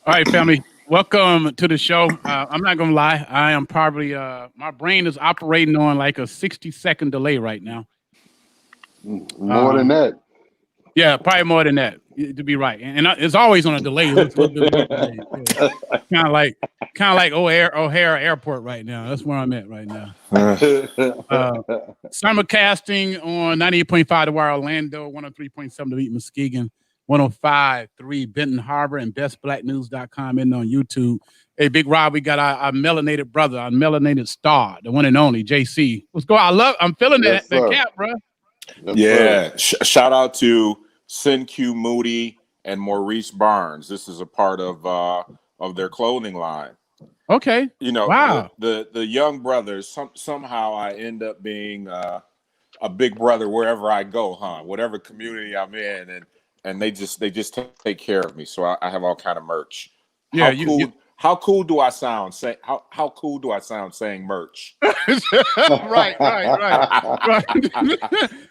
All right, family. Welcome to the show. I'm not gonna lie. I am probably my brain is operating on like a 60-second delay right now. More than that. Yeah, probably more than that to be right. And it's always on a delay. It's a little bit more delayed. Yeah. Kind of like O'Hare Airport right now. That's where I'm at right now. Simulcasting on 98.5 The Wire Orlando, 103.7 The Beat Muskegon, 105.3 Benton Harbor, and bestblacknews.com and on YouTube. Hey, Big Rob, we got our melanated brother, our melanated star, the one and only JC. Let's go. I'm feeling that cap, bro. Yeah. Shout out to Sin Q Moody and Maurice Barnes. This is a part of their clothing line. Okay. You know, wow. The young brothers, somehow I end up being a big brother wherever I go, whatever community I'm in, and they just take care of me. So I have all kind of merch. Yeah, how cool do I sound? How cool do I sound saying merch? right.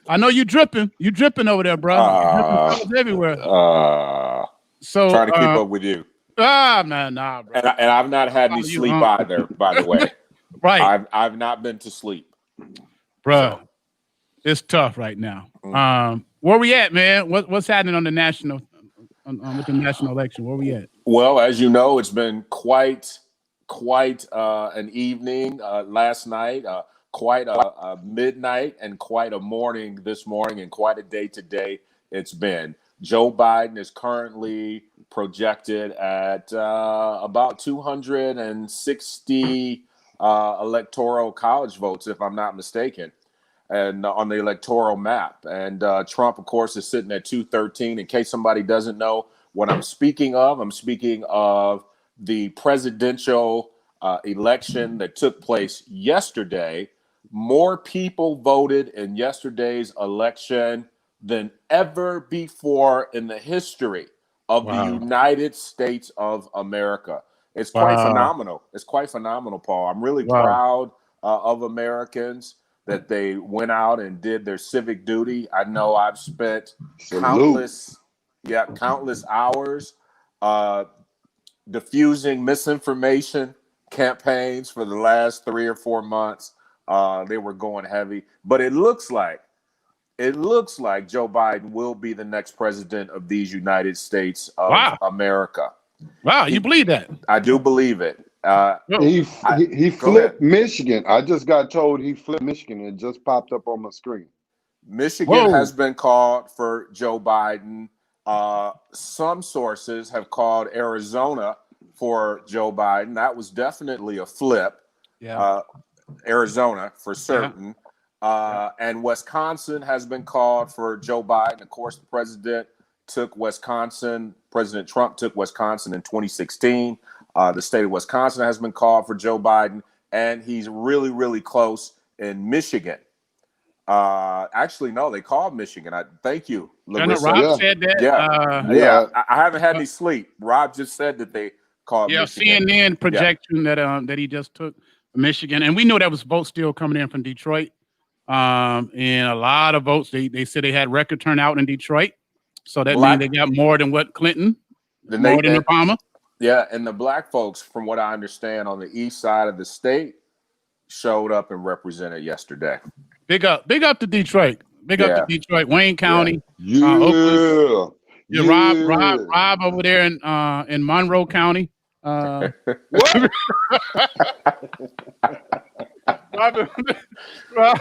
I know you dripping. You dripping over there, bro. Dripping everywhere. So trying to keep up with you. Nah, bro. And I've not had any sleep either, by the way. Right. I've not been to sleep. Bro, so. It's tough right now. Where we at, man? What's happening on the national with the national election? Where we at? Well, as you know, it's been quite an evening last night, quite a midnight, and quite a morning this morning, and quite a day today it's been. Joe Biden is currently projected at about 260 electoral college votes, if I'm not mistaken, and on the electoral map. And Trump, of course, is sitting at 213. In case somebody doesn't know what I'm speaking of the presidential election that took place yesterday. More people voted in yesterday's election than ever before in the history of the United States of America. It's quite phenomenal. It's quite phenomenal, Paul. I'm really proud of Americans that they went out and did their civic duty. I know I've spent countless hours diffusing misinformation campaigns for the last 3 or 4 months. They were going heavy, but it looks like Joe Biden will be the next president of these United States of America. Wow, you believe that? I do believe it. He flipped Michigan. I just got told he flipped Michigan. It just popped up on my screen. Michigan has been called for Joe Biden. Some sources have called Arizona for Joe Biden. That was definitely a flip. Yeah. Arizona for certain. And Wisconsin has been called for Joe Biden. Of course, President Trump took Wisconsin in 2016. The state of Wisconsin has been called for Joe Biden, and he's really, really close in Michigan. Actually, no, they called Michigan. Thank you, Larissa. Rob said that. I haven't had any sleep. Rob just said that they called Michigan. CNN projection that he just took Michigan, and we know that was votes still coming in from Detroit. And a lot of votes. They said they had record turnout in Detroit, so that means they got more than what Clinton, more than Obama. Yeah, and the black folks, from what I understand, on the east side of the state, showed up and represented yesterday. Big up to Detroit. Big up to Detroit, Wayne County, Yeah. Oakland. Yeah, Yeah. Rob over there in Monroe County. What? Rob,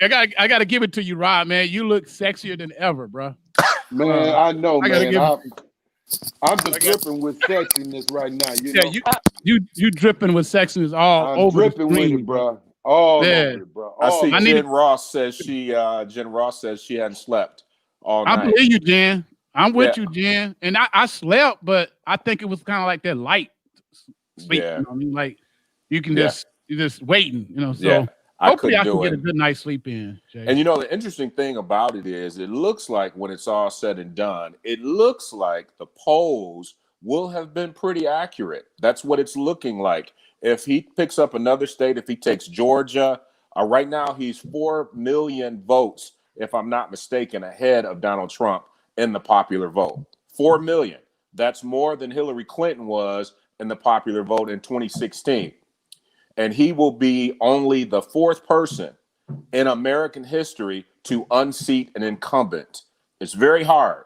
I gotta give it to you, Rob, man. You look sexier than ever, bro. Man, I know, man. I'm just I dripping with sexiness right now. You dripping with sexiness all I'm over the dripping screen, with it, bro. All over it, bro. I see Jen Ross says she hadn't slept all night. I believe you, Jen. I'm with you, Jen. And I slept, but I think it was kind of like that light sleep. Yeah. You know what I mean? Like you can you're just waiting, you know. So yeah. hopefully I can get a good night's sleep in, Jay. And the interesting thing about it is it looks like when it's all said and done, it looks like the polls will have been pretty accurate. That's what it's looking like. If he picks up another state, if he takes Georgia, right now he's 4 million votes, if I'm not mistaken, ahead of Donald Trump in the popular vote. 4 million. That's more than Hillary Clinton was in the popular vote in 2016. And he will be only the 4th person in American history to unseat an incumbent. It's very hard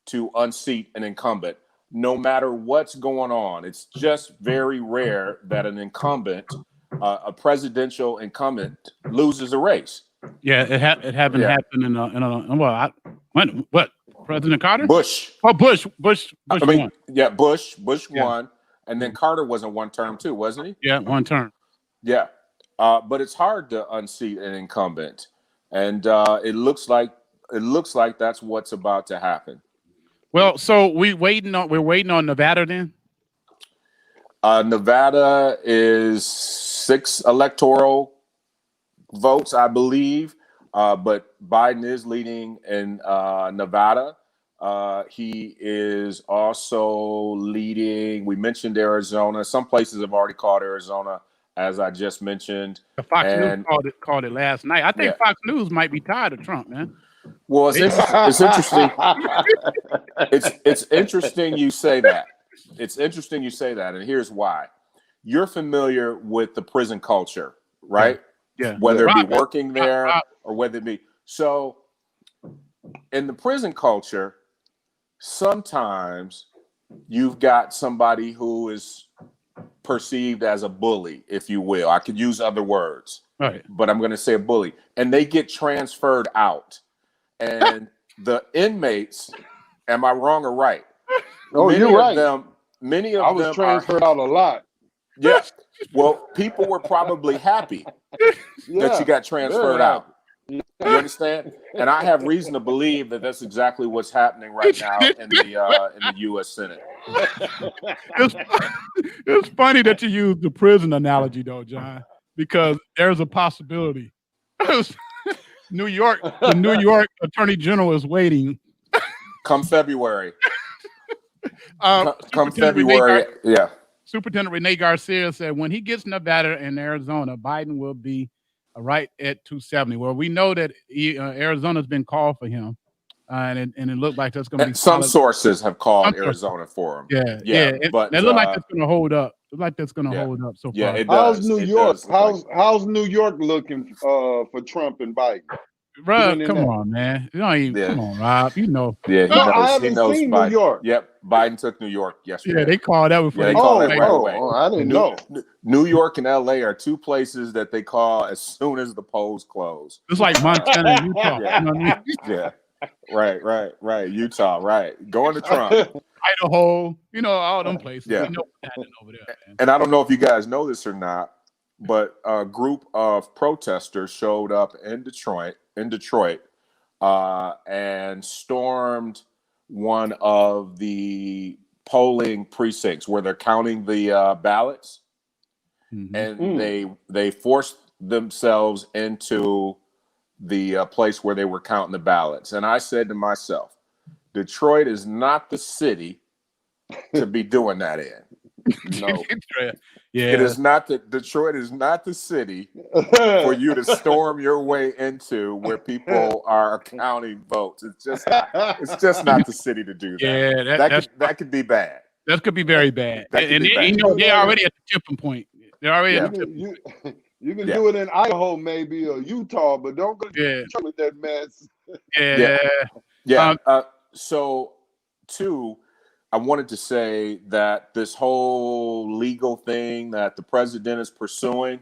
to unseat an incumbent, no matter what's going on. It's just very rare that an incumbent, a presidential incumbent, loses a race. Yeah, it happened in what President Carter? Bush. Oh, Bush won. Yeah, Bush won, and then Carter was in one term too, wasn't he? Yeah, one term. Yeah, but it's hard to unseat an incumbent, and it looks like that's what's about to happen. Well, so we're waiting on Nevada then. Nevada is 6 electoral votes, I believe, but Biden is leading in Nevada. He is also leading. We mentioned Arizona. Some places have already called Arizona, as I just mentioned. Fox News called it last night. I think Fox News might be tired of Trump, man. Well, it's interesting. It's interesting you say that. It's interesting you say that, and here's why. You're familiar with the prison culture, right? Yeah. Whether it be working there or whether it be so. In the prison culture, sometimes you've got somebody who is perceived as a bully, if you will. I could use other words, but I'm going to say a bully, and they get transferred out. And the inmates, am I wrong or right? Oh, you're right. Many of them. I was transferred out a lot. Yeah. Well, people were probably happy that you got transferred out. You understand? And I have reason to believe that that's exactly what's happening right now in the U.S. Senate. It's funny that you use the prison analogy, though, John, because there's a possibility. The New York Attorney General is waiting. Come February. Come February. Superintendent Renee Garcia said when he gets Nevada and Arizona, Biden will be right at 270. Well, we know that Arizona's been called for him, and it looked like that's going to be some sources have called Arizona for him. Yeah. But it looked like that's going to hold up. It looks like that's going to hold up so far. Yeah, it does. How's New York? How's New York looking for Trump and Biden? Rob, come on, man. You don't even, come on, Rob. You know. Yeah, I haven't seen Biden. New York. Yep, Biden took New York yesterday. Yeah, they called that before. They called that right away. I didn't know. New York and LA are 2 places that they call as soon as the polls close. It's like Montana and Utah. Yeah. You know what I mean? Yeah. Right. Utah, right. Going to Trump. Idaho, all them places. Yeah. You know what's happening over there, man. And I don't know if you guys know this or not, but a group of protesters showed up in Detroit, and stormed one of the polling precincts where they're counting the ballots, and they forced themselves into the place where they were counting the ballots. And I said to myself, Detroit is not the city to be doing that in. No. Yeah. It is not Detroit is not the city for you to storm your way into where people are counting votes. It's just not the city to do that. Yeah, that could be bad. That could be very bad. They're already at the tipping point. They're already at the tipping point. You can do it in Idaho, maybe, or Utah, but don't go Yeah. with that mess. Yeah. So, two, I wanted to say that this whole legal thing that the president is pursuing,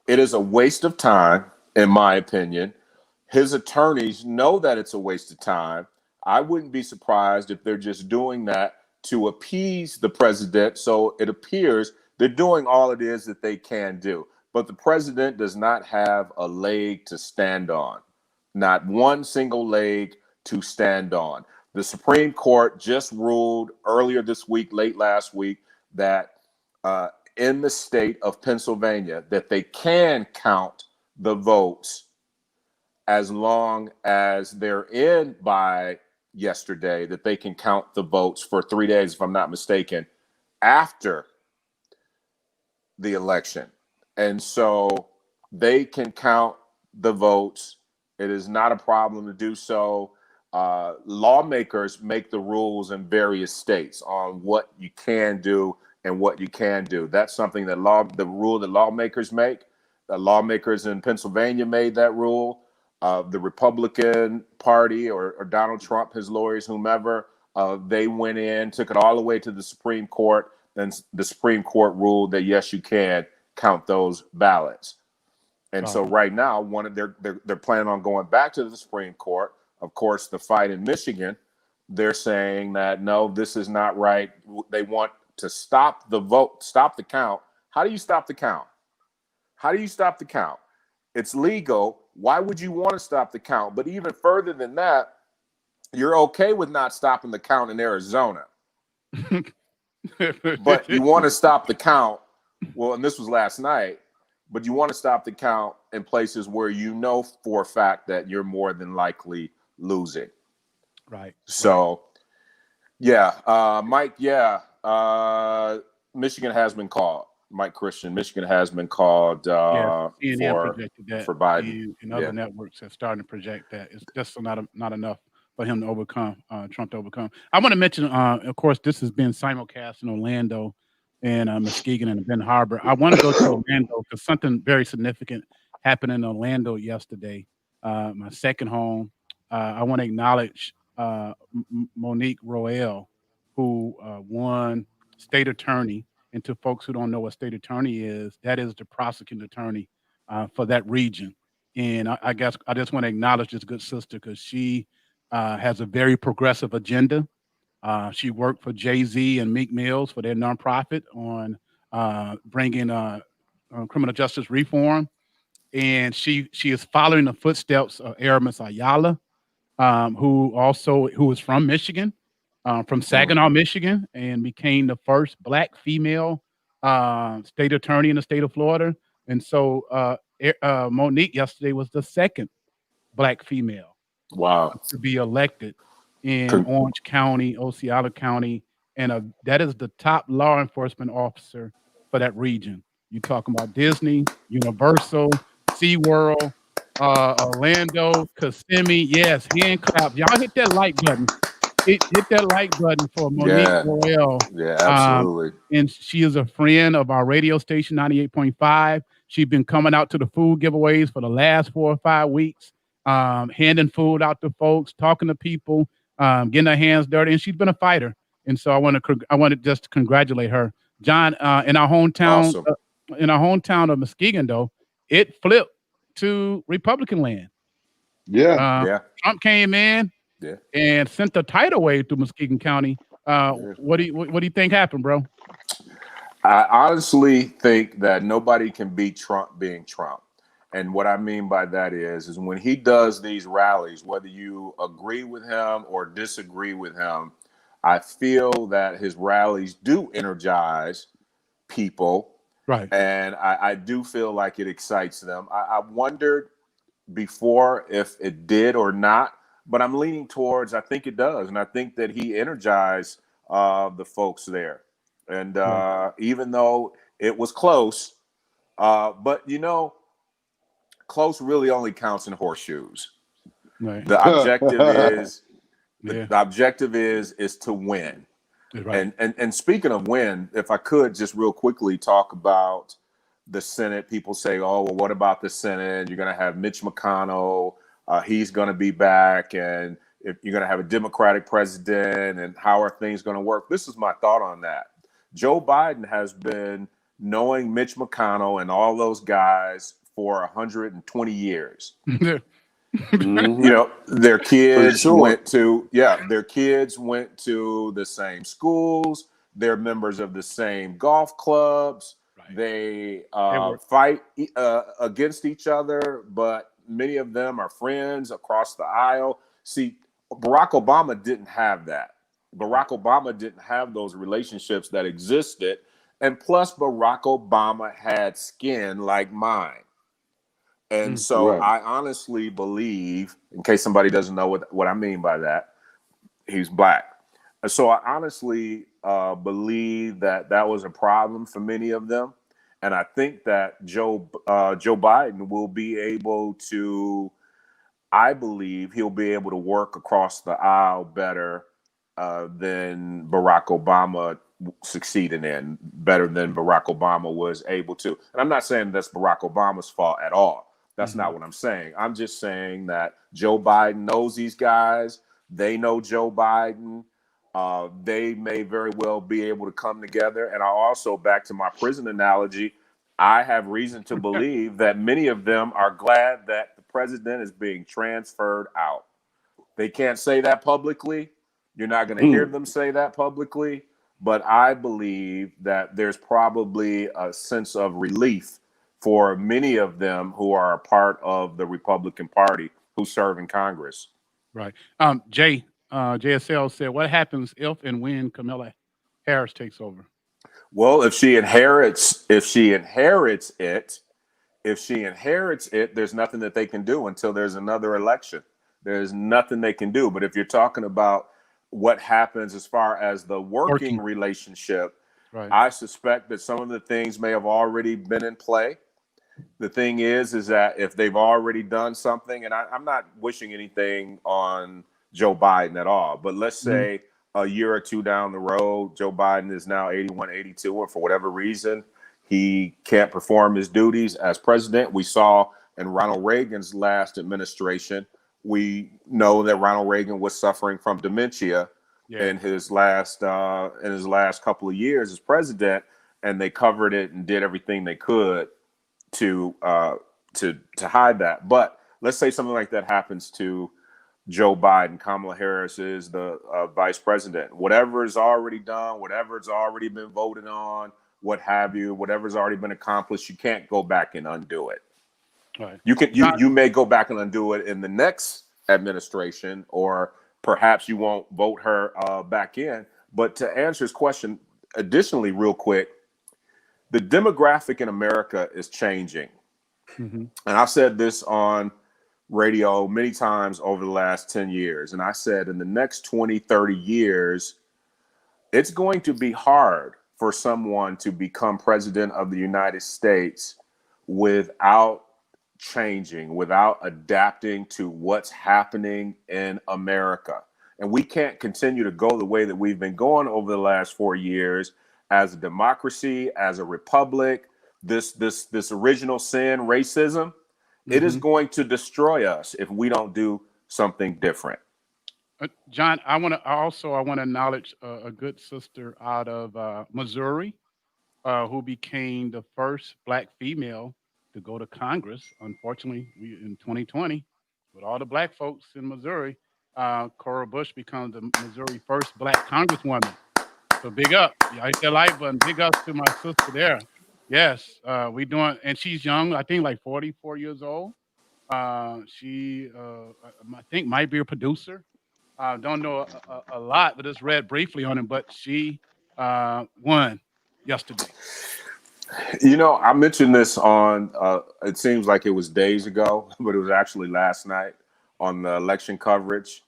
it is a waste of time, in my opinion. His attorneys know that it's a waste of time. I wouldn't be surprised if they're just doing that to appease the president. So it appears they're doing all it is that they can do. But the president does not have a leg to stand on, not one single leg to stand on. The Supreme Court just ruled earlier this week, late last week, that in the state of Pennsylvania, that they can count the votes as long as they're in by yesterday, that they can count the votes for 3 days, if I'm not mistaken, after the election. And so they can count the votes. It is not a problem to do so. Lawmakers make the rules in various states on what you can do and what you can do. That's something that the rule that lawmakers make. The lawmakers in Pennsylvania made that rule. The Republican Party or Donald Trump, his lawyers, whomever, they went in, took it all the way to the Supreme Court. Then the Supreme Court ruled that yes, you can count those ballots. And so right now, they're planning on going back to the Supreme Court. Of course, the fight in Michigan, they're saying that no, this is not right. They want to stop the vote, stop the count. How do you stop the count? How do you stop the count? It's legal. Why would you want to stop the count? But even further than that, you're okay with not stopping the count in Arizona. But you want to stop the count. Well, and this was last night, but you want to stop the count in places where you know for a fact that you're more than likely losing. Right. So, Mike, Michigan has been called. Mike Christian, Michigan has been called CNN for projected that for Biden. and other networks have started to project that. It's just not enough for him to overcome, Trump to overcome. I want to mention, of course, this has been simulcast in Orlando and Muskegon and Ben Harbor. I want to go to Orlando because something very significant happened in Orlando yesterday. My second home. I want to acknowledge Monique Royale, who won state attorney. And to folks who don't know what state attorney is, that is the prosecuting attorney for that region. And I guess I just want to acknowledge this good sister because she has a very progressive agenda. She worked for Jay-Z and Meek Mills for their nonprofit on bringing criminal justice reform. And she is following the footsteps of Aramis Ayala, who is from Michigan, from Saginaw, Michigan, and became the first Black female state attorney in the state of Florida. And so Monique yesterday was the second Black female to be elected in Orange County, Osceola County, and that is the top law enforcement officer for that region. You're talking about Disney, Universal, SeaWorld, Orlando, Kissimmee. Yes, hand clap. Y'all hit that like button. Hit that like button for Monique Royale. Yeah, absolutely. And she is a friend of our radio station, 98.5. She's been coming out to the food giveaways for the last 4 or 5 weeks, handing food out to folks, talking to people, getting her hands dirty. And she's been a fighter. And so I want to just congratulate her. John, in our hometown, of Muskegon, though, it flipped to Republican land. Trump came in and sent the tidal wave through Muskegon County. What do you think happened, bro? I honestly think that nobody can beat Trump being Trump. And what I mean by that is when he does these rallies, whether you agree with him or disagree with him, I feel that his rallies do energize people. Right. And I do feel like it excites them. I wondered before if it did or not, but I'm leaning towards I think it does. And I think that he energized the folks there. And even though it was close, but close really only counts in horseshoes. Right. The objective is the objective is to win. Right. And speaking of win, if I could just real quickly talk about the Senate. People say, oh, well, what about the Senate? You're going to have Mitch McConnell. He's going to be back. And if you're going to have a Democratic president, and how are things going to work? This is my thought on that. Joe Biden has been knowing Mitch McConnell and all those guys for 120 years. Mhm. You know, their kids sure. went to the same schools. They're members of the same golf clubs. Right. They were- fight against each other, but many of them are friends across the aisle. See, Barack Obama didn't have that. Barack Obama didn't have those relationships that existed. And plus, Barack Obama had skin like mine. And so Right. I honestly believe, in case somebody doesn't know what I mean by that, he's black. So I honestly believe that that was a problem for many of them. And I think that Joe Biden will be able to, I believe he'll be able to work across the aisle better than Barack Obama succeeded in, better than Barack Obama was able to. And I'm not saying that's Barack Obama's fault at all. That's not what I'm saying. I'm just saying that Joe Biden knows these guys. They know Joe Biden. They may very well be able to come together. And I also, back to my prison analogy, I have reason to believe that many of them are glad that the president is being transferred out. They can't say that publicly. You're not going to hear them say that publicly. But I believe that there's probably a sense of relief for many of them who are a part of the Republican Party who serve in Congress. Right. JSL said, what happens if and when Kamala Harris takes over? Well, if she inherits it, there's nothing that they can do until there's another election. There's nothing they can do. But if you're talking about what happens as far as the working relationship, right, I suspect that some of the things may have already been in play. The thing is that if they've already done something, and I'm not wishing anything on Joe Biden at all, but let's say a year or two down the road, Joe Biden is now 81, 82, and for whatever reason, he can't perform his duties as president. We saw in Ronald Reagan's last administration, we know that Ronald Reagan was suffering from dementia in his last couple of years as president, and they covered it and did everything they could to hide that. But let's say something like that happens to Joe Biden. Kamala Harris is the vice president. Whatever is already done, whatever's already been voted on, what have you, whatever's already been accomplished, you can't go back and undo it. right. You may go back and undo it in the next administration, or perhaps you won't vote her back in. But to answer his question, additionally, real quick, the demographic in America is changing. And I've said this on radio many times over the last 10 years. And I said in the next 20, 30 years, it's going to be hard for someone to become president of the United States without changing, without adapting to what's happening in America. And we can't continue to go the way that we've been going over the last 4 years as a democracy, as a republic. This original sin, racism, it is going to destroy us if we don't do something different. John, I want to acknowledge a good sister out of Missouri who became the first Black female to go to Congress. Unfortunately, in 2020, with all the Black folks in Missouri, Cora Bush becomes the Missouri first Black Congresswoman. So big up. Yeah, hit that like button. Big up to my sister there. Yes, we doing, and she's young. I think like 44 years old. She, I think, might be a producer. Don't know a lot, but just read briefly on him. But she won yesterday. You know, I mentioned this on, it seems like it was days ago, but it was actually last night on the election coverage.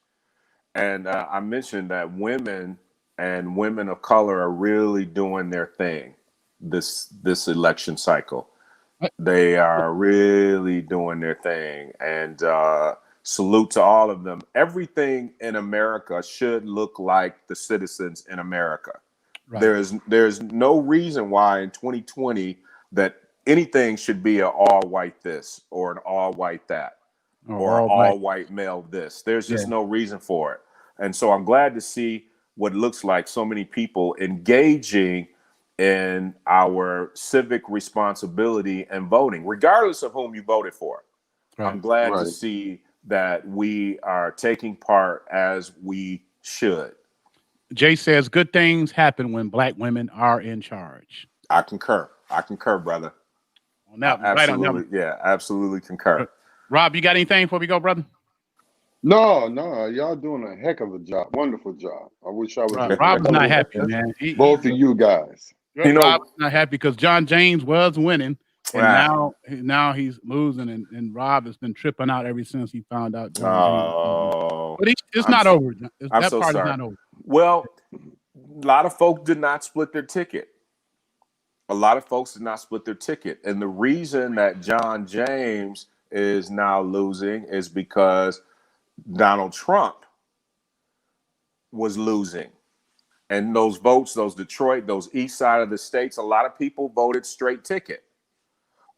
And I mentioned that women and women of color are really doing their thing this election cycle. They are really doing their thing. And salute to all of them. Everything in America should look like the citizens in America. Right. There's no reason why in 2020 that anything should be an all white this or an all white that or all white male this. There's just no reason for it. And so I'm glad to see what looks like so many people engaging in our civic responsibility and voting, regardless of whom you voted for. Right. I'm glad to see that we are taking part as we should. Jay says good things happen when Black women are in charge. I concur, brother. On that, absolutely, right on that. Yeah, absolutely concur. Rob, you got anything before we go, brother? No, y'all doing a heck of a job. Wonderful job. I wish I was. Rob's not happy, man. Both of you guys. Rob's not happy because John James was winning, and now he's losing, and Rob has been tripping out ever since he found out. But it's not over. That part is not over. Well, a lot of folks did not split their ticket. And the reason that John James is now losing is because Donald Trump was losing. And those votes, those Detroit, those east side of the states, a lot of people voted straight ticket.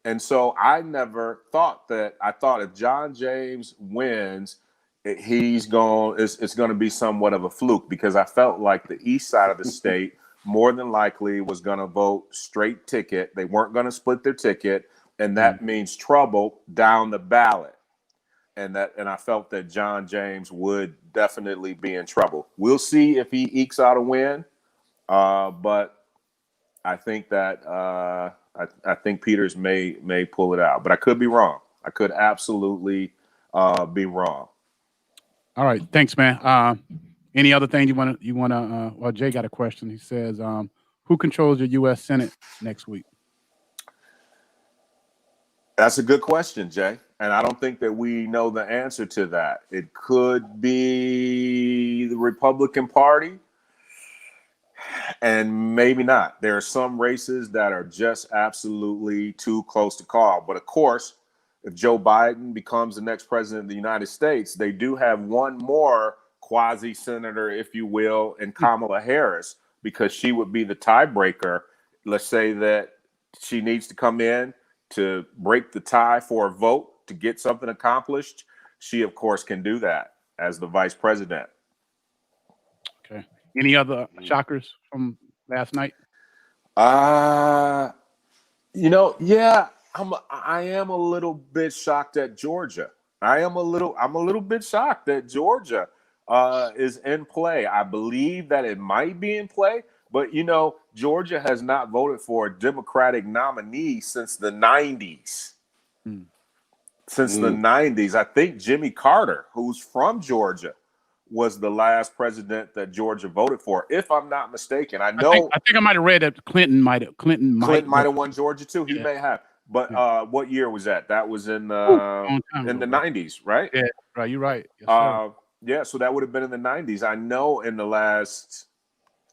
And so I never thought that. I thought if John James wins, it's going to be somewhat of a fluke, because I felt like the east side of the state more than likely was going to vote straight ticket. They weren't going to split their ticket, and that means trouble down the ballot. And I felt that John James would definitely be in trouble. We'll see if he ekes out a win, but I think that I think Peters may pull it out, but I could be wrong. I could absolutely be wrong. All right, thanks, man. Any other thing you want to? Well, Jay got a question. He says, "Who controls the U.S. Senate next week?" That's a good question, Jay. And I don't think that we know the answer to that. It could be the Republican Party, and maybe not. There are some races that are just absolutely too close to call. But of course, if Joe Biden becomes the next president of the United States, they do have one more quasi-senator, if you will, in Kamala Harris, because she would be the tiebreaker. Let's say that she needs to come in to break the tie for a vote to get something accomplished. She, of course, can do that as the vice president. Okay. Any other shockers from last night? I am a little bit shocked at Georgia. I'm a little bit shocked that Georgia is in play. I believe that it might be in play, but Georgia has not voted for a Democratic nominee since the 90s. Since the 90s, I think Jimmy Carter, who's from Georgia, was the last president that Georgia voted for, if I'm not mistaken. I think I might have read that Clinton might have won Georgia too. He may have. But what year was that? That was in the 90s, right? Yeah, right. You're right. Yes, so that would have been in the 90s. I know in the last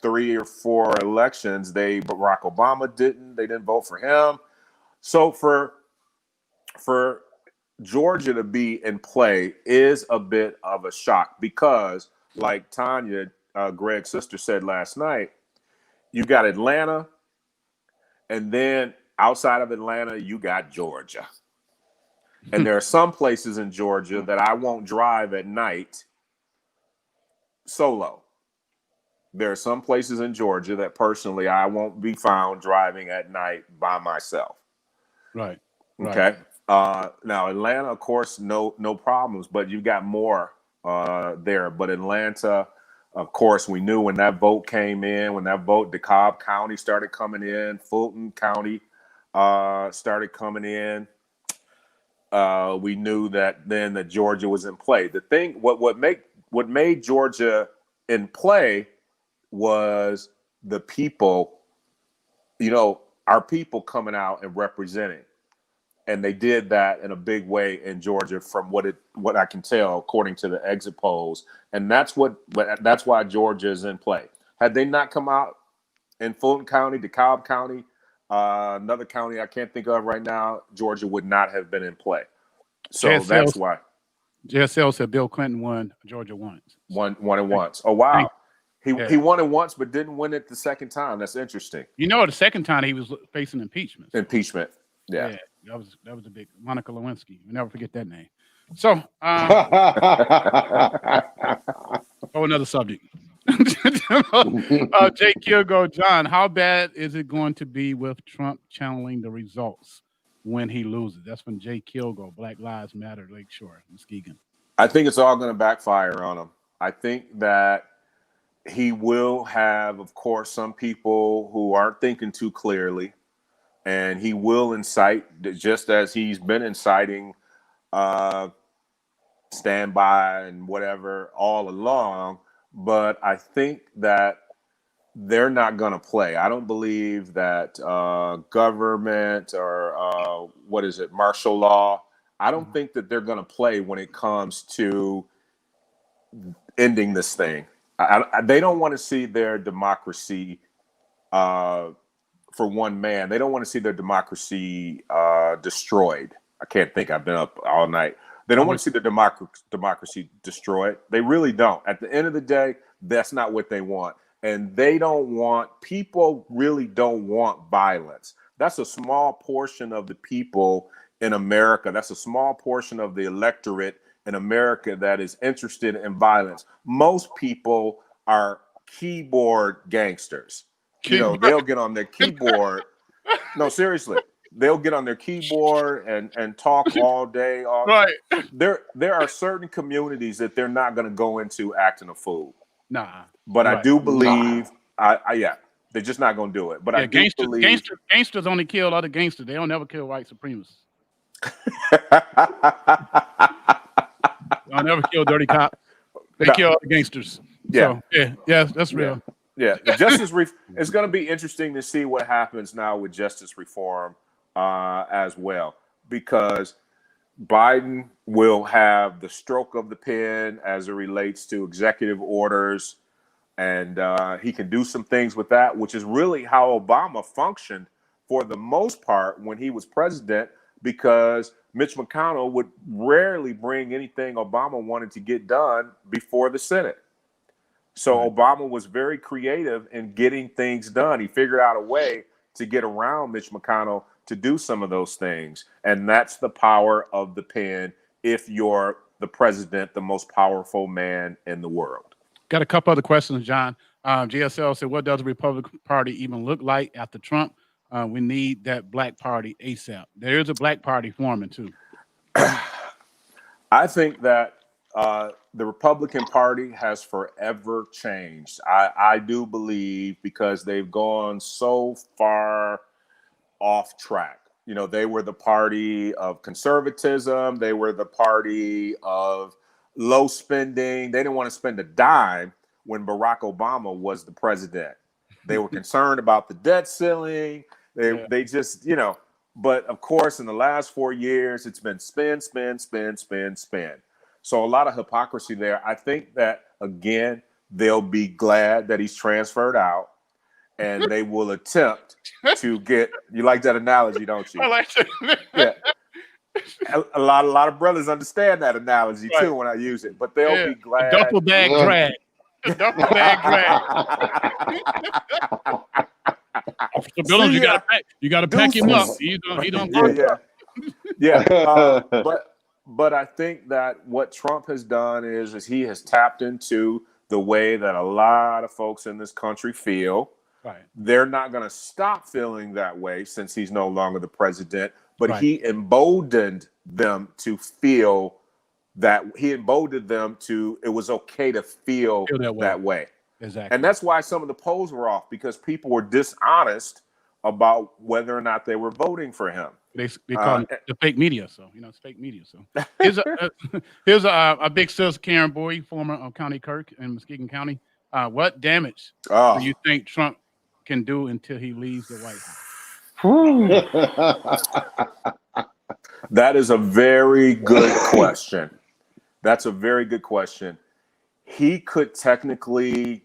3 or 4 elections, Barack Obama didn't vote for him. So for Georgia to be in play is a bit of a shock, because like Tanya, Greg's sister, said last night, you got Atlanta, and then outside of Atlanta, you got Georgia. And there are some places in Georgia that I won't drive at night solo. There are some places in Georgia that personally I won't be found driving at night by myself. Right. Okay. Now Atlanta, of course, no problems, but you've got more there. But Atlanta, of course, we knew when that vote came in, DeKalb County started coming in, Fulton County started coming in. We knew that then that Georgia was in play. The thing, what made Georgia in play was the people, our people coming out and representing. And they did that in a big way in Georgia, from what I can tell, according to the exit polls. And that's why Georgia is in play. Had they not come out in Fulton County, DeKalb County, another county I can't think of right now, Georgia would not have been in play. So that's why. JSL said Bill Clinton won Georgia once. Won it once. Oh, wow. He won it once, but didn't win it the second time. That's interesting. The second time he was facing impeachment. Impeachment. Yeah. That was a big Monica Lewinsky. You never forget that name. So, another subject. Jake Kilgo, John, how bad is it going to be with Trump channeling the results when he loses? That's from Jake Kilgo, Black Lives Matter, Lakeshore, Muskegon. I think it's all going to backfire on him. I think that he will have, of course, some people who aren't thinking too clearly, and he will incite, just as he's been inciting standby and whatever all along. But I think that they're not going to play. I don't believe that government or martial law, I don't think that they're going to play when it comes to ending this thing. They don't want to see their democracy, for one man, they don't want to see their democracy destroyed. I can't think. I've been up all night. They don't want to see the democracy destroyed. They really don't. At the end of the day, that's not what they want. And people really don't want violence. That's a small portion of the people in America. That's a small portion of the electorate in America that is interested in violence. Most people are keyboard gangsters. They'll get on their keyboard. No, seriously. They'll get on their keyboard and talk all day. Right. There are certain communities that they're not going to go into acting a fool. Nah. But right. I do believe, they're just not going to do it. But I do believe gangsters only kill other gangsters. They don't ever kill white supremacists. They'll never kill dirty cops. They kill other gangsters. Yeah. So, yeah, that's real. Yeah. It's going to be interesting to see what happens now with justice reform as well, because Biden will have the stroke of the pen as it relates to executive orders, and he can do some things with that, which is really how Obama functioned for the most part when he was president, because Mitch McConnell would rarely bring anything Obama wanted to get done before the Senate. So Obama was very creative in getting things done. He figured out a way to get around Mitch McConnell to do some of those things. And that's the power of the pen if you're the president, the most powerful man in the world. Got a couple other questions, John. GSL said, what does the Republican Party even look like after Trump? We need that black party ASAP. There is a black party forming, too. I think that the Republican Party has forever changed. I do believe, because they've gone so far off track. They were the party of conservatism. They were the party of low spending. They didn't want to spend a dime when Barack Obama was the president. They were concerned about the debt ceiling. They just, but of course, in the last 4 years, it's been spend. So a lot of hypocrisy there. I think that, again, they'll be glad that he's transferred out, and they will attempt to get, you like that analogy, don't you? I like it. Yeah. A lot of brothers understand that analogy too when I use it, but they'll be glad. A duffel bag drag. A duffel bag drag. You gotta pack him up. He don't But I think that what Trump has done is he has tapped into the way that a lot of folks in this country feel. Right. They're not going to stop feeling that way since he's no longer the president, but he emboldened them to feel that it was okay to feel that way. Exactly. And that's why some of the polls were off, because people were dishonest about whether or not they were voting for him. They call it the fake media, so it's fake media. So here's a big sis, Karen Bowie, former county clerk in Muskegon County. What damage do you think Trump can do until he leaves the White House? That is a very good question. That's a very good question. He could technically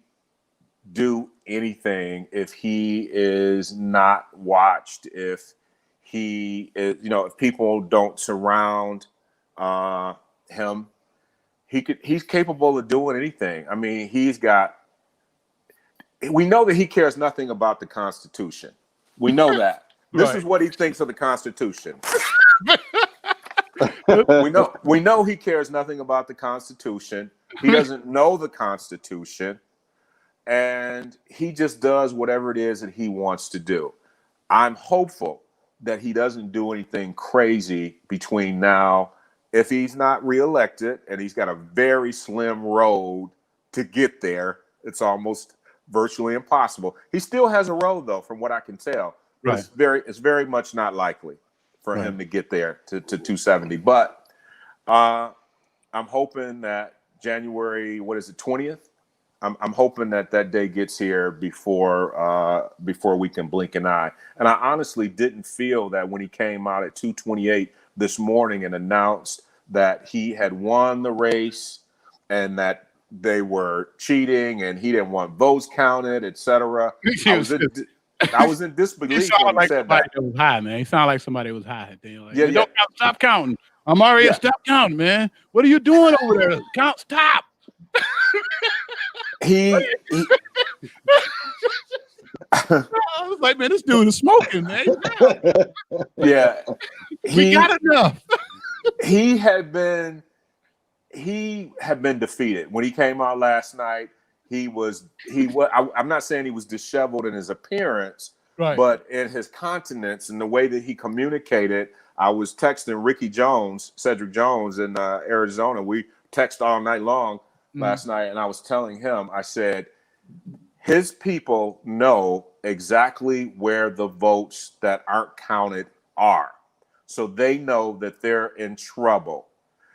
do anything if he is not watched, if he is, if people don't surround him, he's capable of doing anything. I mean, we know that he cares nothing about the Constitution. We know that. This is what he thinks of the Constitution. We know he cares nothing about the Constitution. He doesn't know the Constitution, and he just does whatever it is that he wants to do. I'm hopeful that he doesn't do anything crazy between now, if he's not reelected, and he's got a very slim road to get there. It's almost virtually impossible. He still has a road, though, from what I can tell. But it's very much not likely for him to get there to 270. But I'm hoping that January, 20th? I'm hoping that day gets here before we can blink an eye. And I honestly didn't feel that when he came out at 228 this morning and announced that he had won the race and that they were cheating and he didn't want votes counted, etc. I was in disbelief when he said that. It was high, man. He sounded like somebody was high. Don't stop counting. I'm already stop counting, man. What are you doing over there? Stop. I was like, man, this dude is smoking, man. Yeah. We got enough. He had been defeated. When he came out last night, I'm not saying he was disheveled in his appearance, but in his countenance and the way that he communicated. I was texting Cedric Jones in Arizona. We text all night long last night, and I was telling him, I said, his people know exactly where the votes that aren't counted are. So they know that they're in trouble.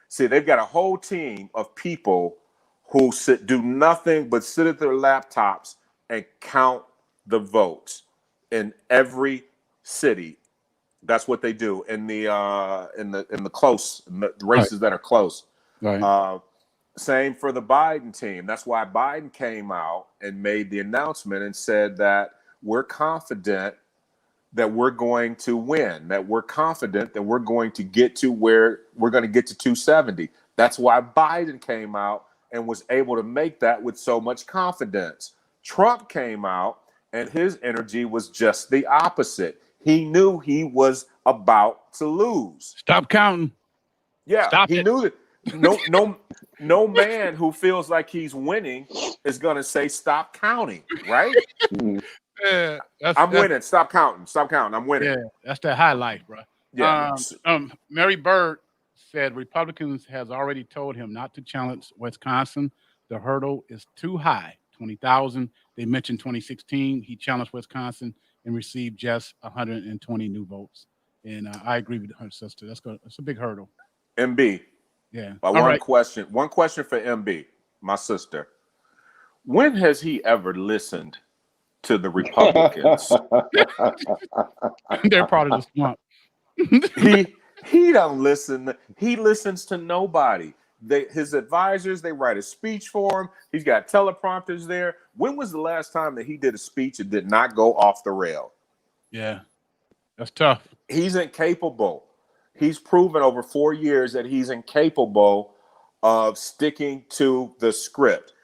See, they've got a whole team of people who do nothing but sit at their laptops and count the votes in every city. That's what they do in the races that are close. Right. Same for the Biden team. That's why Biden came out and made the announcement and said that we're confident that we're going to win, that we're confident that we're going to get to where we're going to get to 270. That's why Biden came out and was able to make that with so much confidence. Trump came out and his energy was just the opposite. He knew he was about to lose. Stop counting. Yeah, he knew that. No man who feels like he's winning is going to say stop counting, right? Yeah, I'm winning. Stop counting. I'm winning. Yeah, that's that high life, bro. Yeah. Mary Bird said Republicans has already told him not to challenge Wisconsin. The hurdle is too high, 20,000. They mentioned 2016. He challenged Wisconsin and received just 120 new votes. And I agree with her sister. That's a big hurdle. MB. Yeah. One question for MB, my sister. When has he ever listened to the Republicans? They're part of the swamp. He don't listen. He listens to nobody. His advisors, they write a speech for him. He's got teleprompters there. When was the last time that he did a speech and did not go off the rail? Yeah, that's tough. He's incapable. He's proven over 4 years that he's incapable of sticking to the script.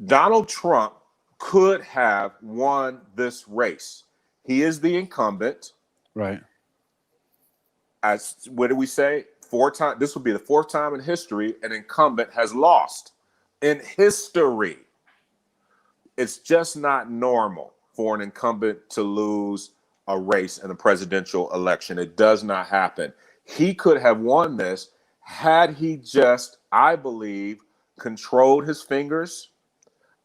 Donald Trump could have won this race. He is the incumbent. Right. What did we say? 4 times. This will be the 4th time in history an incumbent has lost in history. It's just not normal for an incumbent to lose a race in a presidential election. It does not happen. He could have won this had he just, I believe, controlled his fingers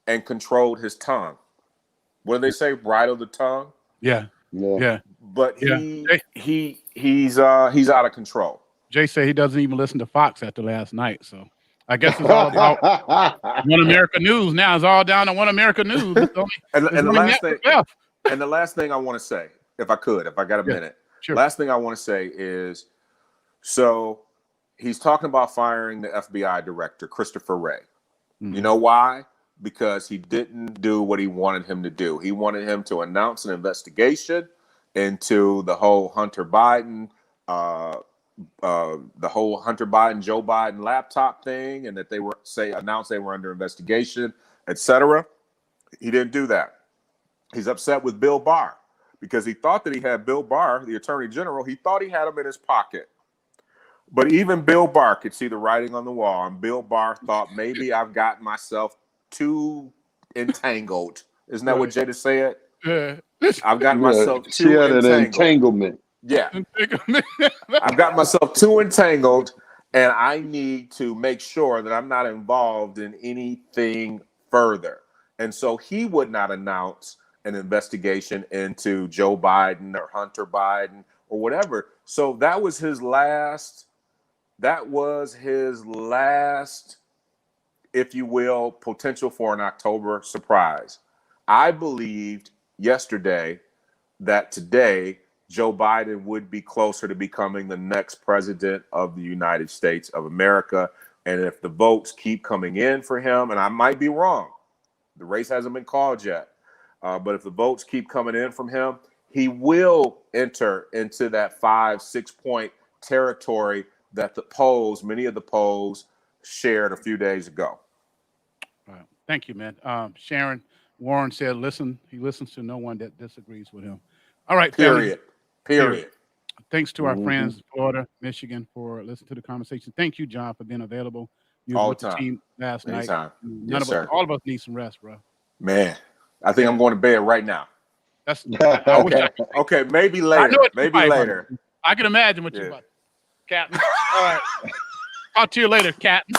and controlled his tongue. What do they say? Bridle the tongue. Yeah. But he's out of control. Jay said he doesn't even listen to Fox after last night, so I guess it's all about One America News now. It's all down to One America News. And the last thing I want to say, if I got a minute, sure. Last thing I want to say is, so he's talking about firing the FBI director, Christopher Wray. Mm-hmm. You know why? Because he didn't do what he wanted him to do. He wanted him to announce an investigation into the whole Hunter Biden, Joe Biden laptop thing, and that they announced they were under investigation, etc. He didn't do that. He's upset with Bill Barr because he thought that he had Bill Barr, the Attorney General. He thought he had him in his pocket. But even Bill Barr could see the writing on the wall, and Bill Barr thought maybe I've gotten myself too entangled. Isn't that what Jada said? Yeah. I've got myself She too had an entanglement. Yeah. I've got myself too entangled, and I need to make sure that I'm not involved in anything further. And so he would not announce an investigation into Joe Biden or Hunter Biden or whatever. So that was his last, if you will, potential for an October surprise. I believed yesterday that today Joe Biden would be closer to becoming the next president of the United States of America. And if the votes keep coming in for him, and I might be wrong, the race hasn't been called yet, but if the votes keep coming in from him, he will enter into that 5-6 point territory that many of the polls shared a few days ago. Thank you, man. Sharon Warren said, he listens to no one that disagrees with him. All right. Period. Thanks to our friends in Florida, Michigan, for listening to the conversation. Thank you, John, for being available. You were with the team last night. All of us need some rest, bro. Man, I think I'm going to bed right now. That's okay. Maybe later. Later. I can imagine what you're about, Captain. All right. Talk to you later, Captain.